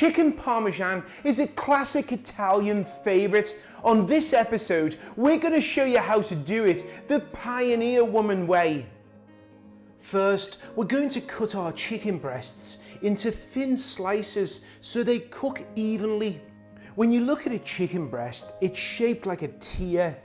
Chicken Parmesan is a classic Italian favourite. On this episode, we're going to show you how to do it the Pioneer Woman way. First, we're going to cut our chicken breasts into thin slices so they cook evenly. When you look at a chicken breast, it's shaped like a tear.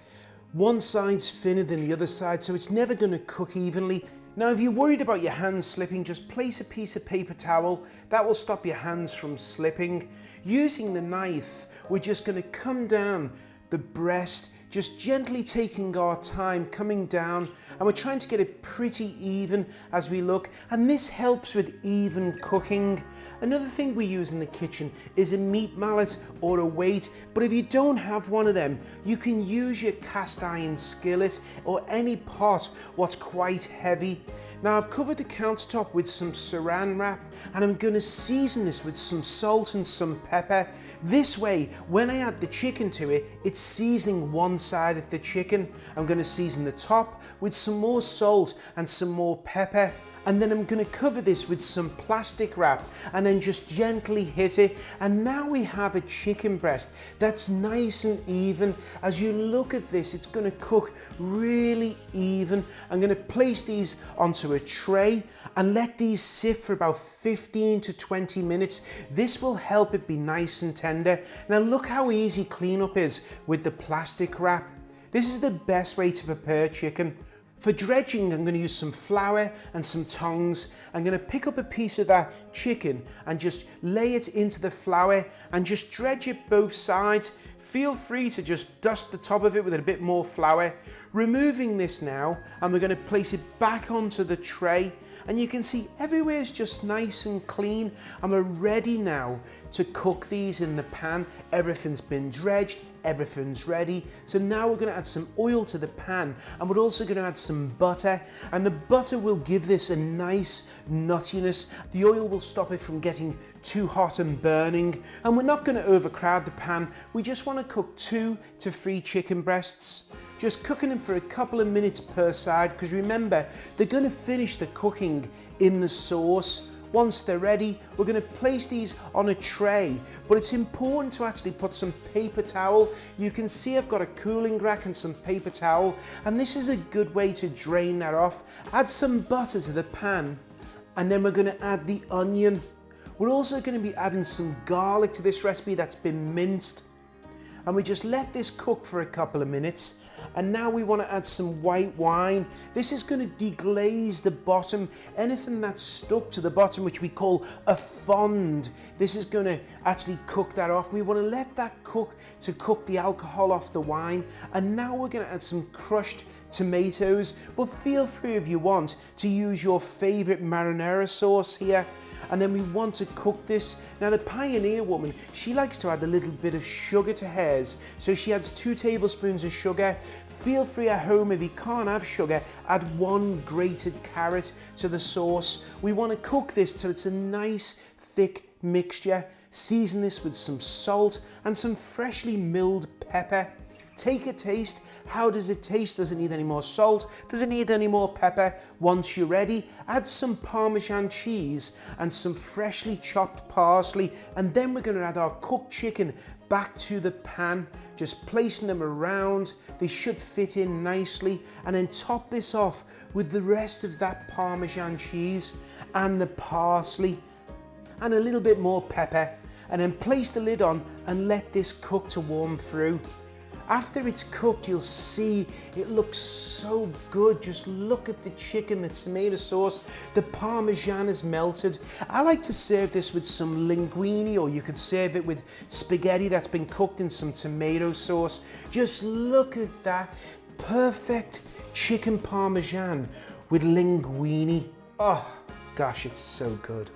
One side's thinner than the other side, so it's never going to cook evenly. Now, if you're worried about your hands slipping, just place a piece of paper towel. That will stop your hands from slipping. Using the knife, we're just going to come down the breast, just gently taking our time, coming down, and we're trying to get it pretty even as we look, and this helps with even cooking. Another thing we use in the kitchen is a meat mallet or a weight, but if you don't have one of them, you can use your cast iron skillet or any pot what's quite heavy. Now, I've covered the countertop with some saran wrap, and I'm going to season this with some salt and some pepper. This way, when I add the chicken to it, it's seasoning one side of the chicken. I'm going to season the top with some more salt and some more pepper. And then I'm going to cover this with some plastic wrap and then just gently hit it. And now we have a chicken breast that's nice and even. As you look at this, it's going to cook really even. I'm going to place these onto a tray and let these sit for about 15 to 20 minutes. This will help it be nice and tender. Now look how easy cleanup is with the plastic wrap. This is the best way to prepare chicken. For dredging, I'm going to use some flour and some tongs. I'm going to pick up a piece of that chicken and just lay it into the flour and just dredge it both sides. Feel free to just dust the top of it with a bit more flour. Removing this now, and we're going to place it back onto the tray, and you can see everywhere is just nice and clean, and we're ready now to cook these in the pan. Everything's been dredged, everything's ready. So now we're going to add some oil to the pan, and we're also going to add some butter, and the butter will give this a nice nuttiness. The oil will stop it from getting too hot and burning, and we're not going to overcrowd the pan. We just want to cook 2 to 3 chicken breasts, just cooking them for a couple of minutes per side, because remember, they're going to finish the cooking in the sauce. Once they're ready, we're going to place these on a tray, but it's important to actually put some paper towel. You can see I've got a cooling rack and some paper towel, and this is a good way to drain that off. Add some butter to the pan, and then we're going to add the onion. We're also going to be adding some garlic to this recipe that's been minced, and we just let this cook for a couple of minutes. And now we want to add some white wine. This is going to deglaze the bottom, anything that's stuck to the bottom, which we call a fond. This is going to actually cook that off. We want to let that cook to cook the alcohol off the wine. And now we're going to add some crushed tomatoes, but feel free if you want to use your favorite marinara sauce here. And then we want to cook this. Now the Pioneer Woman, she likes to add a little bit of sugar to hers. So she adds 2 tablespoons of sugar. Feel free at home, if you can't have sugar, add 1 grated carrot to the sauce. We want to cook this till it's a nice thick mixture. Season this with some salt and some freshly milled pepper. Take a taste. How does it taste? Does it need any more salt? Does it need any more pepper? Once you're ready, add some Parmesan cheese and some freshly chopped parsley, and then we're going to add our cooked chicken back to the pan, just placing them around. They should fit in nicely, and then top this off with the rest of that Parmesan cheese and the parsley and a little bit more pepper, and then place the lid on and let this cook to warm through. After it's cooked, you'll see it looks so good. Just look at the chicken, the tomato sauce, the Parmesan is melted. I like to serve this with some linguine, or you could serve it with spaghetti that's been cooked in some tomato sauce. Just look at that perfect chicken Parmesan with linguine. Oh gosh, it's so good.